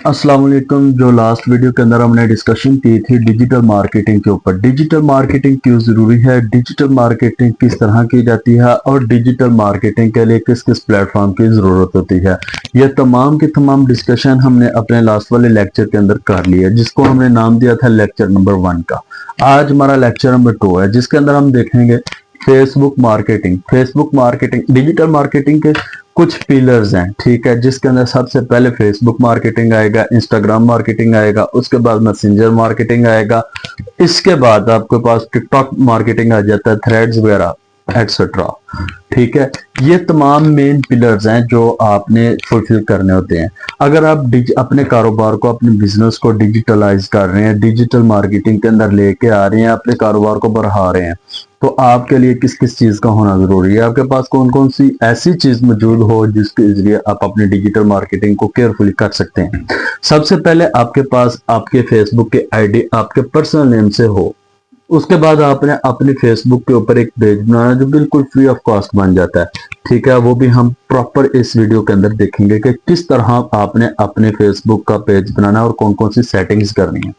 अस्सलाम वालेकुम। जो लास्ट वीडियो के अंदर हमने डिस्कशन की थी डिजिटल मार्केटिंग के ऊपर, डिजिटल मार्केटिंग क्यों ज़रूरी है, डिजिटल मार्केटिंग किस तरह की जाती है और डिजिटल मार्केटिंग के लिए किस किस प्लेटफॉर्म की ज़रूरत होती है, यह तमाम की तमाम डिस्कशन हमने अपने लास्ट वाले लेक्चर के अंदर कर ली है, जिसको हमने नाम दिया था लेक्चर नंबर 1 का। आज हमारा लेक्चर नंबर 2 है, जिसके अंदर हम देखेंगे Facebook marketing. Facebook marketing digital marketing के कुछ पिलर्स हैं, ठीक है, जिसके अंदर सबसे पहले फेसबुक मार्केटिंग आएगा, इंस्टाग्राम मार्केटिंग आएगा, उसके बाद मैसेंजर मार्केटिंग आएगा, इसके बाद आपके पास टिकटॉक मार्केटिंग आ जाता है, थ्रेड्स वगैरह एक्सेट्रा। ठीक है, ये तमाम मेन पिलर्स हैं जो आपने फुलफिल करने होते हैं। अगर आप अपने कारोबार को, अपने बिजनेस को डिजिटलाइज कर रहे हैं, डिजिटल मार्केटिंग के अंदर लेके आ रहे हैं, अपने कारोबार को बढ़ा रहे हैं, तो आपके लिए किस किस चीज का होना जरूरी है, आपके पास कौन कौन सी ऐसी चीज मौजूद हो जिसके जरिए आप अपनी डिजिटल मार्केटिंग को केयरफुली कर सकते हैं। सबसे पहले आपके पास आपके फेसबुक के आईडी आपके पर्सनल नेम से हो। उसके बाद आपने अपने फेसबुक के ऊपर एक पेज बनाना जो बिल्कुल फ्री ऑफ कॉस्ट बन जाता है। ठीक है, वो भी हम प्रॉपर इस वीडियो के अंदर देखेंगे कि किस तरह आपने अपने फेसबुक का पेज बनाना और कौन कौन सी सेटिंग्स करनी है।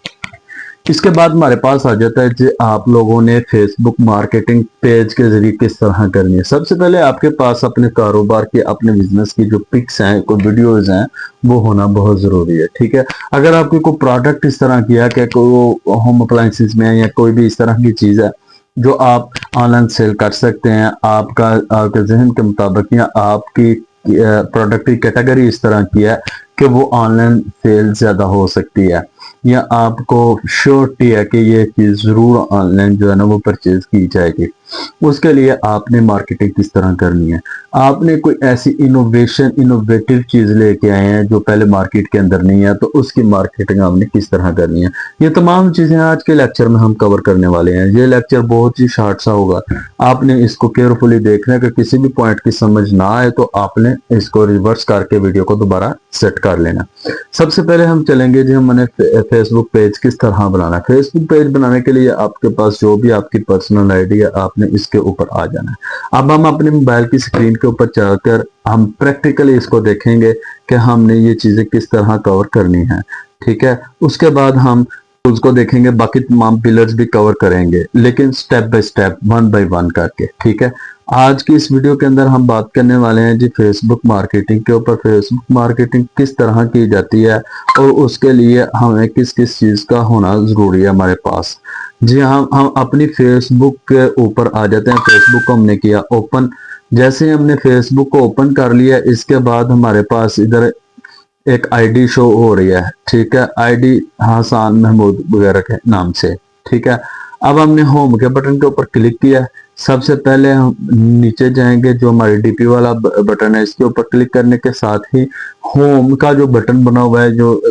इसके बाद हमारे पास आ जाता है कि आप लोगों ने फेसबुक मार्केटिंग पेज के जरिए किस तरह करनी है। सबसे पहले आपके पास अपने कारोबार की, अपने बिजनेस की जो पिक्स हैं, कोई वीडियोज हैं, वो होना बहुत जरूरी है। ठीक है, अगर आपकी कोई प्रोडक्ट इस तरह की है कि कोई होम अप्लायंसेस में है या कोई भी इस तरह की चीज है जो आप ऑनलाइन सेल कर सकते हैं, आपके जहन के मुताबिक या आपकी प्रोडक्ट की कैटेगरी इस तरह की है कि वो ऑनलाइन सेल ज्यादा हो सकती है, या आपको श्योरिटी है कि ये चीज जरूर ऑनलाइन जो है ना वो परचेज की जाएगी, उसके लिए आपने मार्केटिंग किस तरह करनी है। आपने कोई ऐसी इनोवेटिव चीज लेके आए हैं जो पहले मार्केट के अंदर नहीं है, तो उसकी मार्केटिंग आपने किस तरह करनी है। ये तमाम चीजें आज के लेक्चर में हम कवर करने वाले हैं। ये लेक्चर बहुत ही शॉर्ट सा होगा, आपने इसको केयरफुली देखना है कि किसी भी पॉइंट की समझ ना आए तो आपने इसको रिवर्स करके वीडियो को दोबारा सेट कर लेना। सबसे पहले हम चलेंगे जी, हमने फेसबुक पेज किस तरह बनाना है। फेसबुक पेज बनाने के लिए आपके पास जो भी आपकी पर्सनल आईडी है, आपने इसके ऊपर आ जाना है। अब हम अपने मोबाइल की स्क्रीन के ऊपर चलकर हम प्रैक्टिकली इसको देखेंगे कि हमने ये चीजें किस तरह कवर करनी है। ठीक है, उसके बाद हम उसको देखेंगे, बाकी तमाम पिलर्स भी कवर करेंगे, लेकिन step by step, one by one करके। ठीक है, आज की इस वीडियो के अंदर हम बात करने वाले हैं जी फेसबुक मार्केटिंग के ऊपर। फेसबुक मार्केटिंग किस तरह की जाती है और उसके लिए हमें किस किस चीज का होना जरूरी है हमारे पास। जी हम अपनी फेसबुक के ऊपर आ जाते हैं। फेसबुक को हमने किया ओपन। जैसे हमने फेसबुक को ओपन कर लिया, इसके बाद हमारे पास इधर एक आईडी शो हो रही है। ठीक है, आईडी हसन महमूद वगैरह के नाम से। ठीक है, अब हमने होम के बटन के ऊपर क्लिक किया। सबसे पहले हम नीचे जाएंगे, जो हमारी डीपी वाला बटन है, इसके ऊपर क्लिक करने के साथ ही होम का जो बटन बना हुआ है, जो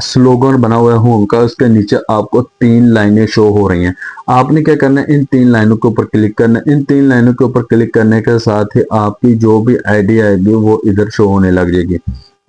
स्लोगन बना हुआ है होम का, उसके नीचे आपको 3 लाइनें शो हो रही हैं। आपने क्या करना है, इन 3 लाइनों के ऊपर क्लिक करना है। इन 3 लाइनों के ऊपर क्लिक करने के साथ ही आपकी जो भी आईडी आएगी वो इधर शो होने लग जाएगी।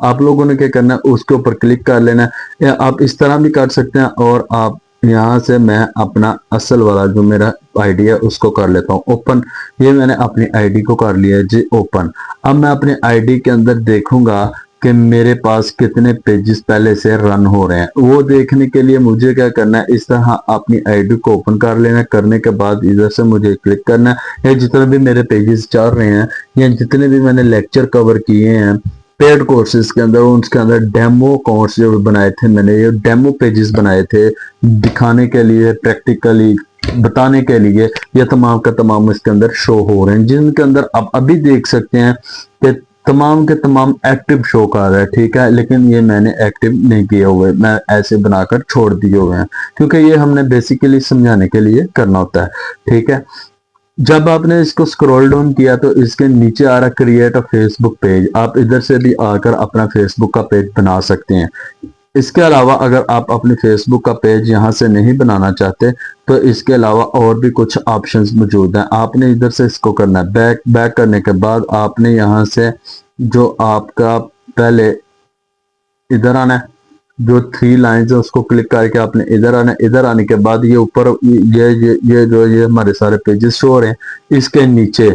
आप लोगों ने क्या करना है, उसके ऊपर क्लिक कर लेना है, या आप इस तरह भी कर सकते हैं। और आप यहाँ से, मैं अपना असल वाला जो मेरा आईडी है उसको कर लेता हूँ ओपन। ये मैंने अपनी आईडी को कर लिया है जी ओपन। अब मैं अपने आईडी के अंदर देखूंगा कि मेरे पास कितने पेजेस पहले से रन हो रहे हैं। वो देखने के लिए मुझे क्या करना है, इस तरह अपनी आईडी को ओपन कर लेना। करने के बाद इधर से मुझे क्लिक करना है, या जितने भी मेरे पेजेस चल रहे हैं या जितने भी मैंने लेक्चर कवर किए हैं पेड कोर्सेज के अंदर, उसके अंदर डेमो कोर्स जो बनाए थे मैंने, ये डेमो पेजेस बनाए थे दिखाने के लिए, प्रैक्टिकली बताने के लिए, ये तमाम का तमाम इसके अंदर शो हो रहे हैं, जिनके अंदर आप अभी देख सकते हैं कि तमाम के तमाम एक्टिव शो कर रहा है। ठीक है, लेकिन ये मैंने एक्टिव नहीं किए हुए, मैं ऐसे बनाकर छोड़ दिए हुए हैं, क्योंकि ये हमने बेसिकली समझाने के लिए करना होता है। ठीक है, जब आपने इसको स्क्रॉल डाउन किया तो इसके नीचे आ रहा क्रिएट अ फेसबुक पेज। आप इधर से भी आकर अपना फेसबुक का पेज बना सकते हैं। इसके अलावा अगर आप अपने फेसबुक का पेज यहाँ से नहीं बनाना चाहते तो इसके अलावा और भी कुछ ऑप्शंस मौजूद हैं। आपने इधर से इसको करना है, बैक करने के बाद आपने यहाँ से जो आपका पहले इधर आना है, जो 3 लाइन्स है उसको क्लिक करके आपने इधर आना है। इधर आने के बाद ये ऊपर ये जो ये हमारे सारे पेजेस शो हो रहे हैं, इसके नीचे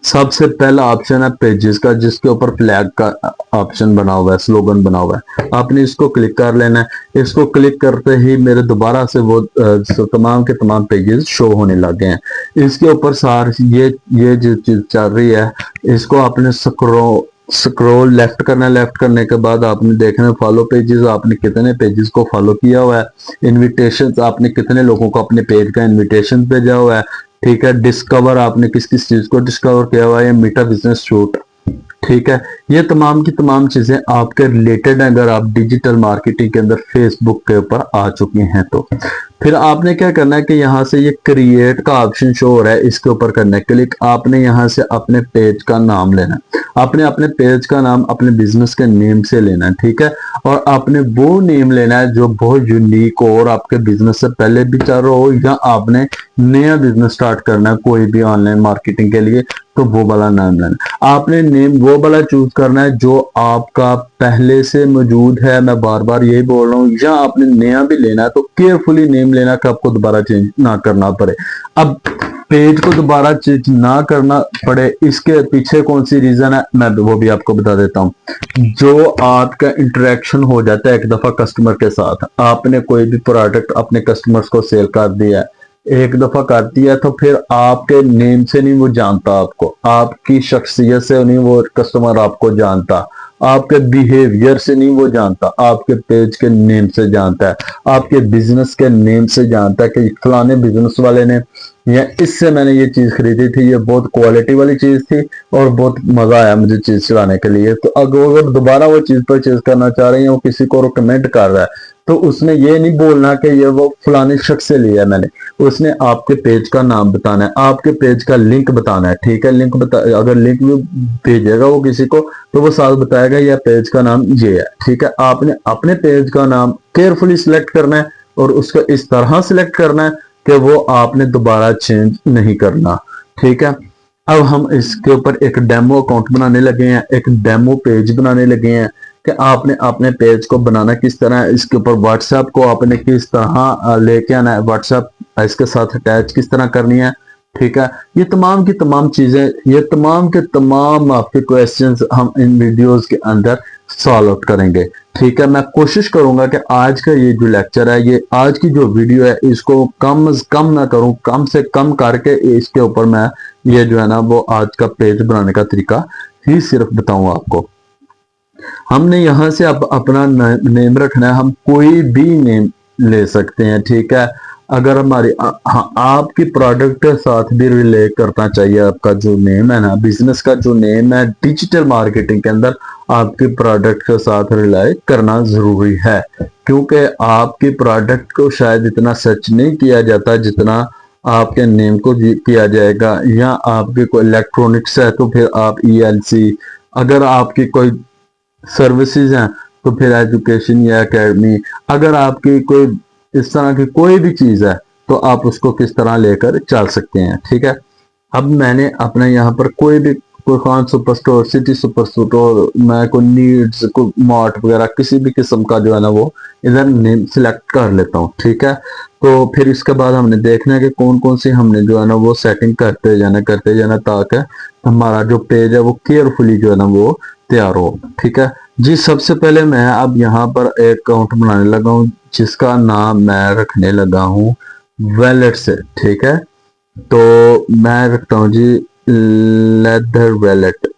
सबसे पहला ऑप्शन है पेजेस का, जिसके ऊपर फ्लैग का ऑप्शन बना हुआ है, स्लोगन बना हुआ है। आपने इसको क्लिक कर लेना है। इसको क्लिक करते ही मेरे दोबारा से वो तमाम के तमाम पेजेस शो होने लग गए हैं। इसके ऊपर सार ये जो चीज चल रही है, इसको आपने स्क्रोल लेफ्ट करना है। लेफ्ट करने के बाद आपने देखना है फॉलो पेजेस, आपने कितने पेजेस को फॉलो किया हुआ है। इनविटेशन, आपने कितने लोगों को अपने पेज का इनविटेशन भेजा हुआ है। ठीक है, डिस्कवर, आपने किस किस चीज को डिस्कवर किया हुआ है, मीटा बिजनेस शूट। ठीक है, ये तमाम की तमाम चीजें आपके रिलेटेड हैं अगर आप डिजिटल मार्केटिंग के अंदर फेसबुक के ऊपर आ चुके हैं तो। फिर आपने क्या करना है कि यहाँ से ये क्रिएट का ऑप्शन शो हो रहा है, इसके ऊपर करना है क्लिक। आपने यहाँ से अपने पेज का नाम लेना है। आपने अपने पेज का नाम अपने बिजनेस के नेम से लेना है। ठीक है, और आपने वो नेम लेना है जो बहुत यूनिक हो और आपके बिजनेस से पहले भी चल रहा हो, या आपने नया बिजनेस स्टार्ट करना है कोई भी ऑनलाइन मार्केटिंग के लिए, तो वो वाला नाम लेना। आपने नेम वो वाला चूज करना है जो आपका पहले से मौजूद है, मैं बार बार यही बोल रहा हूँ। या आपने नया भी लेना है तो केयरफुली नेम लेना कि आपको दोबारा चेंज ना करना पड़े। अब पेज को दोबारा चेंज ना करना पड़े, इसके पीछे कौन सी रीजन है मैं वो भी आपको बता देता हूँ। जो आपका इंटरेक्शन हो जाता है एक दफा कस्टमर के साथ, आपने कोई भी प्रोडक्ट अपने कस्टमर्स को सेल कर दिया है, एक दफा कर दिया, तो फिर आपके नेम से नहीं वो जानता आपको, आपकी शख्सियत से नहीं वो कस्टमर आपको जानता, आपके बिहेवियर से नहीं वो जानता, आपके पेज के नेम से जानता है, आपके बिजनेस के नेम से जानता है कि फलाने बिजनेस वाले ने, या इससे मैंने ये चीज खरीदी थी, ये बहुत क्वालिटी वाली चीज थी और बहुत मजा आया मुझे चीज चलाने के लिए। तो अगर दोबारा वो चीज परचेज करना चाह रहे हैं, वो किसी को रिकमेंड कर रहा है, तो उसने ये नहीं बोलना कि ये वो फलाने शख्स से लिया है मैंने। उसने आपके पेज का नाम बताना है, आपके पेज का लिंक बताना है। ठीक है, लिंक बता, अगर लिंक भी भेजेगा वो किसी को तो वो साथ बताएगा यह पेज का नाम ये है। ठीक है, आपने अपने पेज का नाम केयरफुली सिलेक्ट करना है और उसको इस तरह सिलेक्ट करना है कि वो आपने दोबारा चेंज नहीं करना। ठीक है, अब हम इसके ऊपर एक डेमो अकाउंट बनाने लगे हैं, एक डेमो पेज बनाने लगे हैं कि आपने अपने पेज को बनाना किस तरह है। इसके ऊपर व्हाट्सएप को आपने किस तरह लेके आना है, व्हाट्सएप इसके साथ अटैच किस तरह करनी है। ठीक है, ये तमाम की तमाम चीजें, ये तमाम के तमाम आपके क्वेश्चंस हम इन वीडियोस के अंदर सॉल्व आउट करेंगे। ठीक है, मैं कोशिश करूंगा कि आज का ये जो लेक्चर है, ये आज की जो वीडियो है, इसको कम से कम ना करूं, कम से कम करके इसके ऊपर मैं ये जो है ना वो आज का पेज बनाने का तरीका ही सिर्फ बताऊं आपको। हमने यहां से अपना नेम रखना है, हम कोई भी नेम ले सकते हैं। ठीक है, अगर हमारी हाँ, आपकी प्रोडक्ट के साथ भी रिलेट करना चाहिए। आपका जो नेम है ना, बिजनेस का जो नेम है डिजिटल मार्केटिंग के अंदर आपके प्रोडक्ट के साथ रिलेट करना जरूरी है, क्योंकि आपकी प्रोडक्ट को शायद इतना सर्च नहीं किया जाता जितना आपके नेम को किया जाएगा। या आपके कोई इलेक्ट्रॉनिक्स है तो फिर आप ELC, अगर आपकी कोई सर्विसेज हैं तो फिर एजुकेशन या एकेडमी, अगर आपकी कोई इस तरह की कोई भी चीज है तो आप उसको किस तरह लेकर चल सकते हैं। ठीक है, अब मैंने अपने यहाँ पर कोई भी, कोई Khan super store, city super store, मैं कोई नीड्स, कोई मार्ट वगैरह किसी भी किस्म का जो है ना वो इधर नेम सिलेक्ट कर लेता हूँ। ठीक है, तो फिर इसके बाद हमने देखना है कि कौन कौन सी हमने जो है ना वो सेटिंग करते जाना ताकि हमारा जो पेज है वो केयरफुली जो है ना वो तैयार हो। ठीक है जी, सबसे पहले मैं अब यहाँ पर एक अकाउंट बनाने लगा हूँ जिसका नाम मैं रखने लगा हूँ वैलेट से। ठीक है, तो मैं रखता हूँ जी लेदर वैलेट।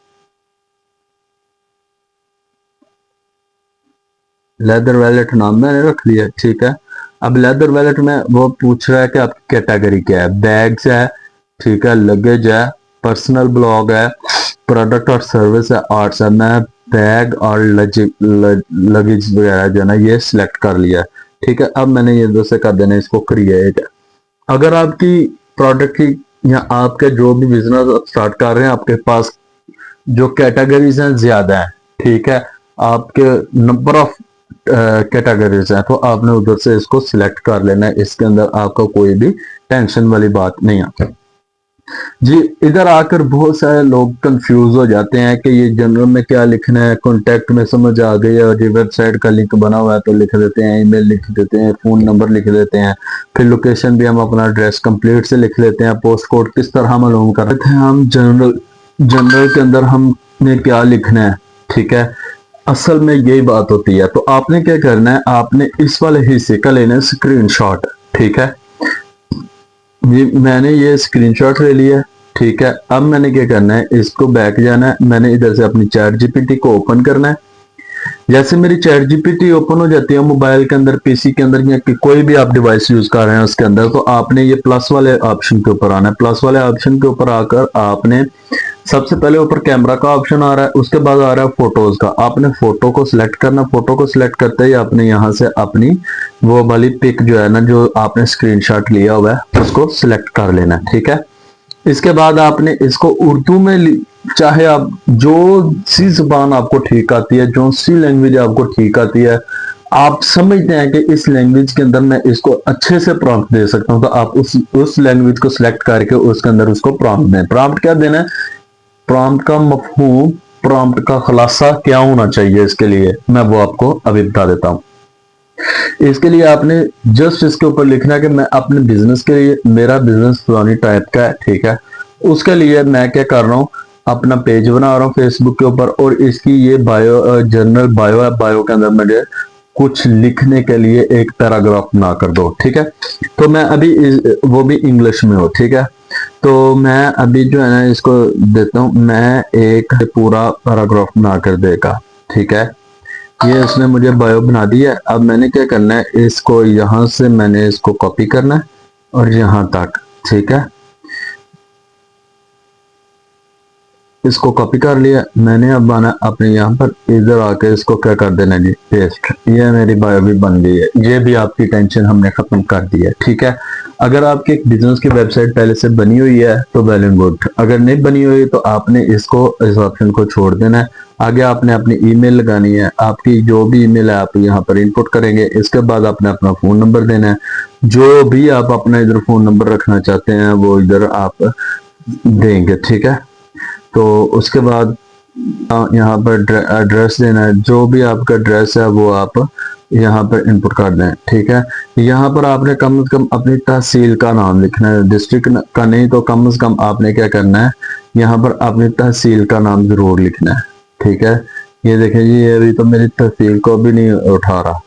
लेदर वैलेट नाम मैंने रख लिया। ठीक है, अब लेदर वैलेट में वो पूछ रहा है कि आपकी कैटेगरी क्या है, बैग्स है, ठीक है, लगेज है, पर्सनल ब्लॉग है, प्रोडक्ट और सर्विस है, आर्ट्स है। मैं बैग और लगेज वगैरह जो है ना ये सिलेक्ट कर लिया। ठीक है, अब मैंने ये दूसरे कर देना इसको क्रिएट। अगर आपकी प्रोडक्ट की या आपके जो भी बिजनेस स्टार्ट कर रहे हैं आपके पास जो कैटेगरीज हैं ज्यादा है, ठीक है, आपके नंबर ऑफ कैटेगरीज हैं, तो आपने उधर से इसको सिलेक्ट कर लेना है। इसके अंदर आपका कोई भी टेंशन वाली बात नहीं आती जी। इधर आकर बहुत सारे लोग कंफ्यूज हो जाते हैं कि ये जनरल में क्या लिखना है, कॉन्टेक्ट में समझ आ गई है और ये वेबसाइट का लिंक बना हुआ है तो लिख देते हैं, ईमेल लिख देते हैं, फोन नंबर लिख देते हैं, फिर लोकेशन भी हम अपना एड्रेस कंप्लीट से लिख लेते हैं, पोस्ट कोड किस तरह मालूम कर रहे थे हम जनरल जनरल के अंदर हमने क्या लिखना है, ठीक है। असल में यही बात होती है। तो आपने क्या करना है, आपने इस वाले हिस्से का लेना है स्क्रीनशॉट, ठीक है। मैंने ये स्क्रीनशॉट ले लिया, ठीक है। अब मैंने क्या करना है, इसको बैक जाना है, मैंने इधर से अपनी चैट जीपीटी को ओपन करना है। जैसे मेरी चैट जीपीटी ओपन हो जाती है मोबाइल के अंदर, पीसी के अंदर, या कोई भी आप डिवाइस यूज कर रहे हैं उसके अंदर, तो आपने ये प्लस वाले ऑप्शन के ऊपर आना है। प्लस वाले ऑप्शन के ऊपर आकर आपने सबसे पहले ऊपर कैमरा का ऑप्शन आ रहा है, उसके बाद आ रहा है फोटोज का। आपने फोटो को सिलेक्ट करना, फोटो को सिलेक्ट करते ही आपने यहाँ से अपनी वो वाली पिक जो है ना, जो आपने स्क्रीनशॉट लिया हुआ है, उसको सिलेक्ट कर लेना है, ठीक है। इसके बाद आपने इसको उर्दू में, चाहे आप जो सी जुबान आपको ठीक आती है, जो सी लैंग्वेज आपको ठीक आती है, आप समझते हैं कि इस लैंग्वेज के अंदर मैं इसको अच्छे से प्रॉम्प्ट दे सकता हूं, तो आप उस लैंग्वेज को सिलेक्ट करके उसके अंदर उसको प्रॉम्प्ट दें। प्रॉम्प्ट क्या देना है, प्रॉम्प्ट का मफहूम, प्रॉम्प्ट का खुलासा क्या होना चाहिए, इसके लिए मैं वो आपको अभी बता देता हूं। इसके लिए आपने जस्ट इसके ऊपर लिखना है कि मैं अपने बिजनेस के लिए, मेरा बिजनेस फलानी टाइप का है, ठीक है। उसके लिए मैं क्या कर रहा हूँ, अपना पेज बना रहा हूँ फेसबुक के ऊपर, और इसकी ये बायो, जनरल बायो है, बायो के अंदर मुझे कुछ लिखने के लिए एक पैराग्राफ बना कर दो, ठीक है। तो मैं अभी वो भी इंग्लिश में हो, ठीक है। तो मैं अभी जो है ना इसको देता हूँ, मैं एक पूरा पैराग्राफ बना कर देगा, ठीक है। ये इसने मुझे बायो बना दी है। अब मैंने क्या करना है, इसको यहां से मैंने इसको कॉपी करना है और यहां तक, ठीक है। इसको कॉपी कर लिया मैंने। अब आना अपने यहाँ पर, इधर आके इसको क्या कर देना जी, पेस्ट। ये मेरी बायो भी बन गई है, ये भी आपकी टेंशन हमने खत्म कर दी है, ठीक है। अगर आपके एक बिजनेस की वेबसाइट पहले से बनी हुई है तो वेल एंड गुड, अगर नहीं बनी हुई तो आपने इसको, इस ऑप्शन को छोड़ देना है। आगे आपने अपनी ईमेल लगानी है, आपकी जो भी ईमेल है आप यहाँ पर इनपुट करेंगे। इसके बाद आपने अपना फोन नंबर देना है, जो भी आप अपना इधर फोन नंबर रखना चाहते हैं वो इधर आप देंगे, ठीक है। तो उसके बाद यहाँ पर एड्रेस देना है, जो भी आपका एड्रेस है वो आप यहाँ पर इनपुट कर दें, ठीक है। यहाँ पर आपने कम से कम अपनी तहसील का नाम लिखना है, डिस्ट्रिक्ट का नहीं तो कम से कम आपने क्या करना है, यहाँ पर अपनी तहसील का नाम जरूर लिखना है, ठीक है। ये देखें जी, ये अभी तो मेरी तहसील को भी नहीं उठा रहा,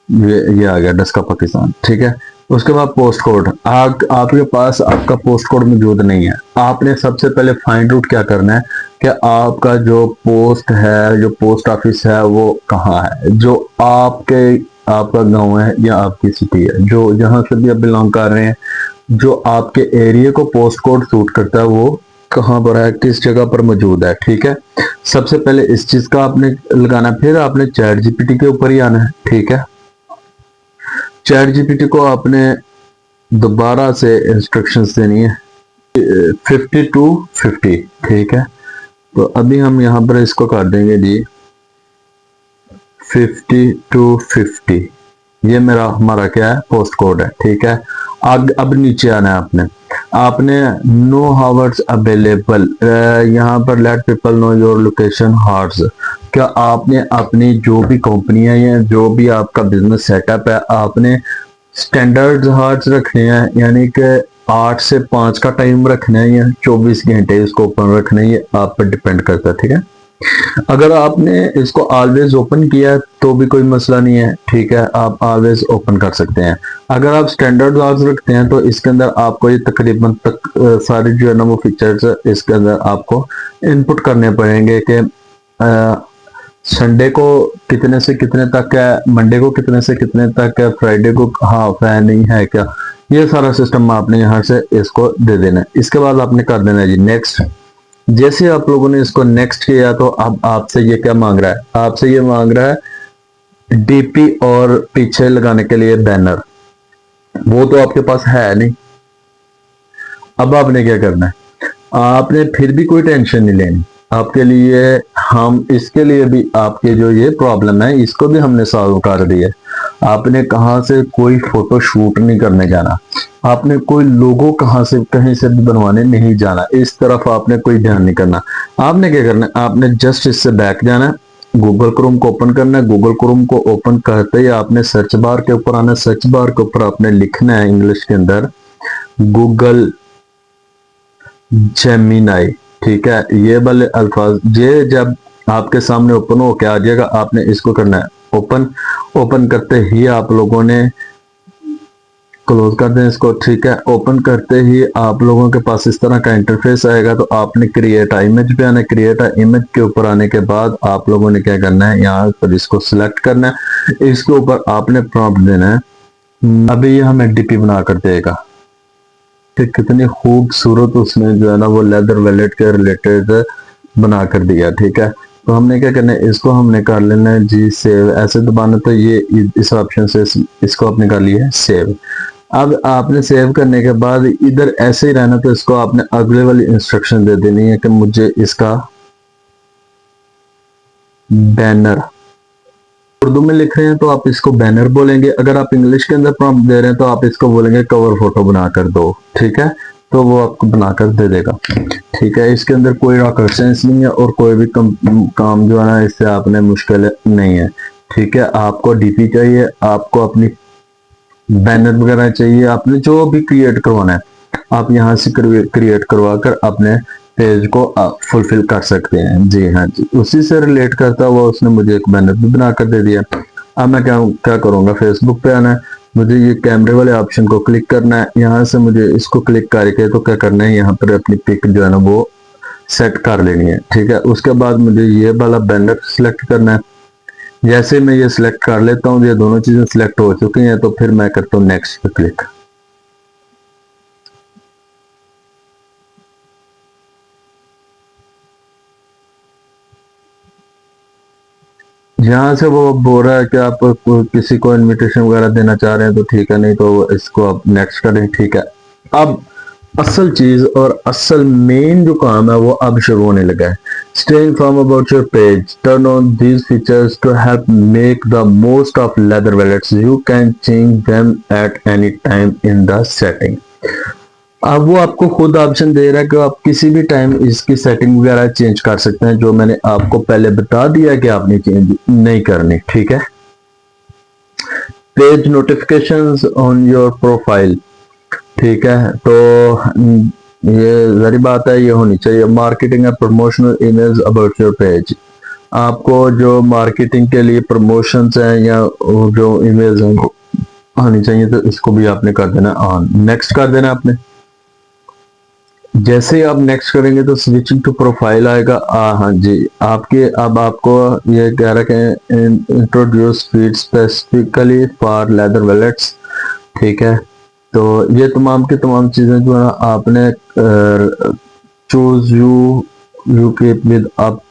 ये आ गया डस्का पाकिस्तान, ठीक है। उसके बाद पोस्ट कोड, आपके पास आपका पोस्ट कोड मौजूद नहीं है। आपने सबसे पहले फाइंड आउट क्या करना है कि आपका जो पोस्ट है, जो पोस्ट ऑफिस है वो कहाँ है, जो आपका गांव है या आपकी सिटी है, जो जहां से भी आप बिलोंग कर रहे हैं, जो आपके एरिया को पोस्ट कोड सूट करता है वो कहाँ पर है, किस जगह पर मौजूद है, ठीक है। सबसे पहले इस चीज का आपने लगाना, फिर आपने चैट जीपीटी के ऊपर ही आना है, ठीक है। चैट जीपीटी को आपने दोबारा से इंस्ट्रक्शंस देनी है 50 to 50, ठीक है। तो अभी हम यहाँ पर इसको कर देंगे जी 50 to 50। ये हमारा क्या है, पोस्ट कोड है, ठीक है। अब नीचे आना है आपने नो हावर्स अवेलेबल, यहाँ पर let people know your location hours. क्या आपने अपनी जो भी कंपनियां हैं, जो भी आपका बिजनेस सेटअप है, आपने स्टैंडर्ड हार्स रखने हैं, यानी कि 8 से 5 का टाइम रखना है या 24 घंटे इसको ओपन रखना है, ये आप पर डिपेंड करता है, ठीक है। अगर आपने इसको ऑलवेज ओपन किया तो भी कोई मसला नहीं है, ठीक है, आप ऑलवेज ओपन कर सकते हैं। अगर आप स्टैंडर्ड आवर्स रखते हैं तो इसके अंदर आपको ये तकरीबन सारे जो है ना वो फीचर्स इसके अंदर आपको इनपुट करने पड़ेंगे कि संडे को कितने से कितने तक है, मंडे को कितने से कितने तक है, फ्राइडे को हाफ है नहीं है क्या, ये सारा सिस्टम आपने यहाँ से इसको दे देना है। इसके बाद आपने कर देना है जी नेक्स्ट। जैसे आप लोगों ने इसको नेक्स्ट किया तो अब आपसे ये क्या मांग रहा है, आपसे ये मांग रहा है डीपी और पीछे लगाने के लिए बैनर, वो तो आपके पास है नहीं। अब आपने क्या करना है, आपने फिर भी कोई टेंशन नहीं लेनी, आपके लिए हम इसके लिए भी आपके जो ये प्रॉब्लम है इसको भी हमने सॉल्व कर दिया। आपने कहाँ से कोई फोटो शूट नहीं करने जाना, आपने कोई लोगो कहाँ से कहीं से भी बनवाने नहीं जाना, इस तरफ आपने कोई ध्यान नहीं करना। आपने क्या करना है, आपने जस्ट इससे बैक जाना है, गूगल क्रोम को ओपन करना है। गूगल क्रोम को ओपन करते ही आपने सर्च बार के ऊपर आना है। सर्च बार के ऊपर आपने लिखना है इंग्लिश के अंदर गूगल जेमिनाई। ठीक है, ये वाले अल्फाज ये जब आपके सामने ओपन हो के आ जाएगा, आपने इसको करना है ओपन। ओपन करते ही आप लोगों ने क्लोज कर दें इसको। ठीक है, ओपन करते ही आप लोगों के पास इस तरह का इंटरफेस आएगा। तो आपने क्रिएट इमेज पे आना। क्रिएट इमेज के ऊपर आने के बाद आप लोगों ने क्या करना है, यहाँ पर इसको सिलेक्ट करना है। इसके ऊपर आपने प्रॉम्प्ट देना है। अभी ये हमें डीपी बना कर देगा कि कितनी खूबसूरत उसने जो है ना वो लेदर वैलेट के रिलेटेड बना कर दिया। ठीक है, तो हमने क्या करना है, इसको हमने कर लेना है जी सेव। ऐसे दबाना तो ये इस ऑप्शन से इसको आपने कर लिया है सेव। अब आपने सेव करने के बाद इधर ऐसे ही रहना, तो इसको आपने अगले वाली इंस्ट्रक्शन दे देनी है कि मुझे इसका बैनर, उर्दू में लिख रहे हैं तो आप इसको बैनर बोलेंगे। अगर आप इंग्लिश के अंदर प्रॉम्प्ट दे रहे हैं तो आप इसको बोलेंगे कवर फोटो बनाकर दो। ठीक है, तो वो आपको बनाकर दे देगा। ठीक है, इसके अंदर कोई रॉकेट साइंस नहीं है और कोई भी काम जो है ना इससे आपने मुश्किल नहीं है। ठीक है, आपको डीपी चाहिए, आपको अपनी बैनर वगैरह चाहिए, आपने जो भी क्रिएट करवाना है आप यहाँ से क्रिएट करवा कर अपने पेज को फुलफिल कर सकते हैं। जी हाँ जी, उसी से रिलेट करता हुआ उसने मुझे एक बैनर भी बना कर दे दिया। अब मैं क्या करूँगा, फेसबुक पे आना है, मुझे ये कैमरे वाले ऑप्शन को क्लिक करना है। यहाँ से मुझे इसको क्लिक करके तो क्या करना है, यहाँ पर अपनी पिक जो है ना वो सेट कर लेनी है। ठीक है, उसके बाद मुझे ये वाला बैनर सिलेक्ट करना है। जैसे मैं ये सिलेक्ट कर लेता हूँ, ये दोनों चीजें सिलेक्ट हो चुकी हैं, तो फिर मैं करता हूँ नेक्स्ट पे क्लिक। यहाँ से वो बोल रहा है कि आप किसी को इनविटेशन वगैरह देना चाह रहे हैं तो ठीक है, नहीं तो इसको आप नेक्स्ट करें। ठीक है, अब असल चीज और असल मेन जो काम है वो अब शुरू होने लगा है। Stay inform about your page, turn on these features to help make the most of leather wallets, you can change them at any time in the setting. अब वो आपको खुद ऑप्शन दे रहा है कि आप किसी भी टाइम इसकी सेटिंग वगैरह चेंज कर सकते हैं, जो मैंने आपको पहले बता दिया कि आपने चेंज नहीं करनी। ठीक है, page notifications on your profile. ठीक है, तो ये जरी बात है, ये होनी चाहिए। Marketing and promotional emails about your page, आपको जो मार्केटिंग के लिए प्रमोशंस हैं या जो ईमेल्स हैं आनी चाहिए, तो इसको भी आपने कर देना ऑन। नेक्स्ट कर देना आपने। जैसे ही आप नेक्स्ट करेंगे तो स्विचिंग टू प्रोफाइल आएगा। हाँ जी, आपके अब आपको ये कह रहा है introduce feed specifically for leather wallets. ठीक है, तो ये तमाम की तमाम चीजें जो है आपने choose you keep with up,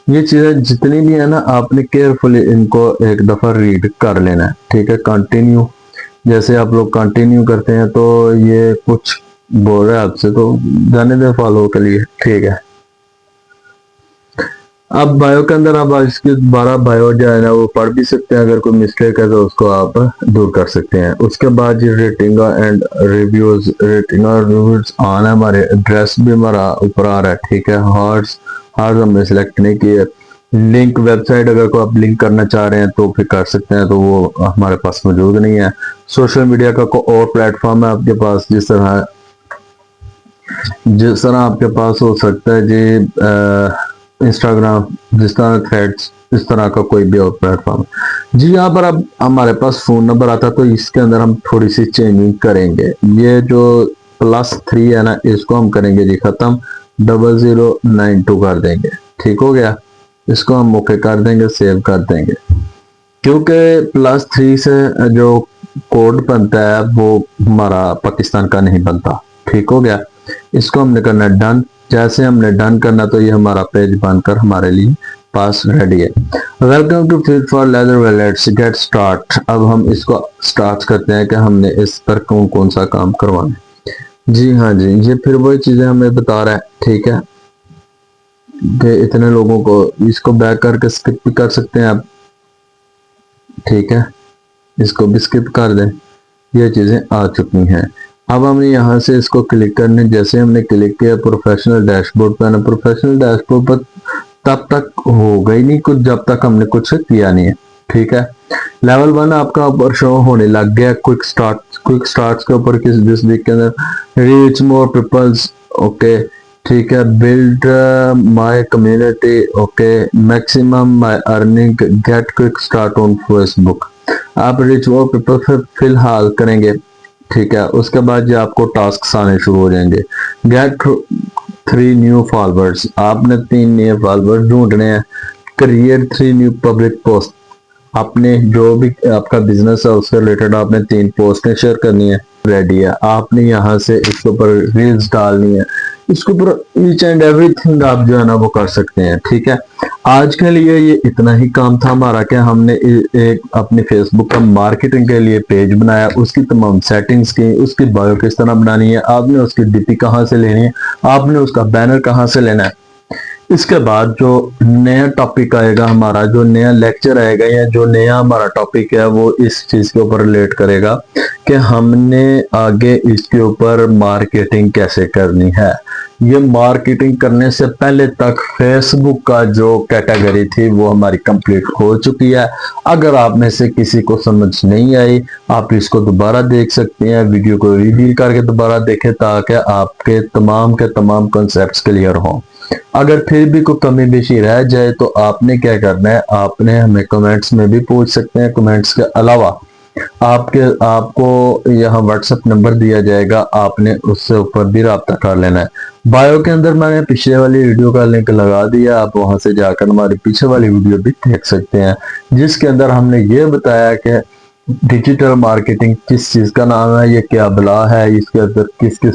ये चीजें जितनी भी है ना आपने केयरफुली इनको एक दफा रीड कर लेना है। ठीक है, कंटिन्यू, जैसे आप लोग कंटिन्यू करते हैं तो ये कुछ बोल रहा है आपसे, तो जाने दे फॉलो के लिए। ठीक है, अब बायो के अंदर आप इसके 12 बायो जो है ना वो पढ़ भी सकते हैं, अगर कोई मिस्टेक है तो उसको आप दूर कर सकते हैं। उसके बाद ये रेटिंग एंड रिव्यूज, रेटिंग और रिव्यूज ऑन है, हमारे एड्रेस भी हमारा ऊपर आ रहा है। ठीक है, हार्स हमने सिलेक्ट नहीं किए। लिंक वेबसाइट, अगर को आप लिंक करना चाह रहे हैं तो फिर कर सकते हैं, तो वो हमारे पास मौजूद नहीं है। सोशल मीडिया का कोई और प्लेटफॉर्म है आपके पास, जिस तरह आपके पास हो सकता है जी इंस्टाग्राम, जिस तरह थ्रेड्स, इस तरह का कोई भी और प्लेटफॉर्म जी। यहाँ पर अब हमारे पास फोन नंबर आता है, तो इसके अंदर हम थोड़ी सी चेंजिंग करेंगे। ये जो +3 है ना, इसको हम करेंगे जी खत्म, 0092 कर देंगे। ठीक हो गया, इसको हम ओके कर देंगे, सेव कर देंगे। क्योंकि +3 से जो कोड बनता है वो हमारा पाकिस्तान का नहीं बनता। ठीक हो गया, इसको हमने करना डन। जैसे हमने डन करना तो ये हमारा पेज बनकर हमारे लिए पास रेडी है। Welcome to feed for leather wallets, get start. अब हम इसको स्टार्ट करते हैं कि हमने इस पर कौन कौन सा काम करवाना है। जी हाँ जी, ये फिर वही चीजें हमें बता रहा है। ठीक है, कि इतने लोगों को, इसको बैक करके स्किप भी कर सकते हैं आप। ठीक है, इसको भी स्किप कर दें, ये चीजें आ चुकी हैं। अब हमने यहाँ से इसको क्लिक करने, जैसे हमने क्लिक किया प्रोफेशनल डैशबोर्ड पर आना। प्रोफेशनल डैशबोर्ड पर तब तक होगा ही नहीं कुछ जब तक हमने कुछ किया नहीं है। ठीक है, लेवल 1 आपका ऊपर शो होने लग गया। क्विक स्टार्ट के ऊपर किस दिस वीक के अंदर रीच मोर पीपल्स ओके, ठीक है। Build my community, okay. Maximum my earning, get quick start on Facebook. आप रिच मोर पीपल फिलहाल करेंगे, ठीक है। उसके बाद ये आपको टास्क आने शुरू हो जाएंगे। गेट 3 न्यू फॉलोअर्स, आपने 3 नए फॉलोअर्स ढूंढने हैं। क्रिएट 3 न्यू पब्लिक पोस्ट, आपने जो भी आपका बिजनेस है उससे रिलेटेड आपने 3 पोस्टें शेयर करनी है। रेडी है, आपने यहाँ से इसके ऊपर रील्स डालनी है, इसके ऊपर ईच एंड एवरीथिंग आप जो है ना वो कर सकते हैं, ठीक है। आज के लिए ये इतना ही काम था हमारा कि हमने एक अपने फेसबुक का मार्केटिंग के लिए पेज बनाया, उसकी तमाम सेटिंग्स की, उसकी बायो किस तरह बनानी है, आपने उसकी डीपी कहाँ से लेनी है, आपने उसका बैनर कहाँ से लेना है। इसके बाद जो नया टॉपिक आएगा, हमारा जो नया लेक्चर आएगा या जो नया हमारा टॉपिक है वो इस चीज के ऊपर रिलेट करेगा कि हमने आगे इसके ऊपर मार्केटिंग कैसे करनी है। ये मार्केटिंग करने से पहले तक फेसबुक का जो कैटेगरी थी वो हमारी कंप्लीट हो चुकी है। अगर आप में से किसी को समझ नहीं आई, आप इसको दोबारा देख सकते हैं, वीडियो को रिव्यू करके दोबारा देखें ताकि आपके तमाम के तमाम कॉन्सेप्ट्स क्लियर हों। अगर फिर भी कोई कमी बेशी रह जाए तो आपने क्या करना है, आपने हमें कमेंट्स में भी पूछ सकते हैं। कमेंट्स के अलावा आपको यहाँ व्हाट्सएप नंबर दिया जाएगा, आपने उससे ऊपर भी रब्ता कर लेना है। बायो के अंदर मैंने पिछले वाली वीडियो का लिंक लगा दिया, आप वहां से जाकर हमारी पीछे वाली वीडियो भी देख सकते हैं, जिसके अंदर हमने ये बताया कि डिजिटल मार्केटिंग किस चीज का नाम है, ये क्या बला है, इसके अंदर किस किस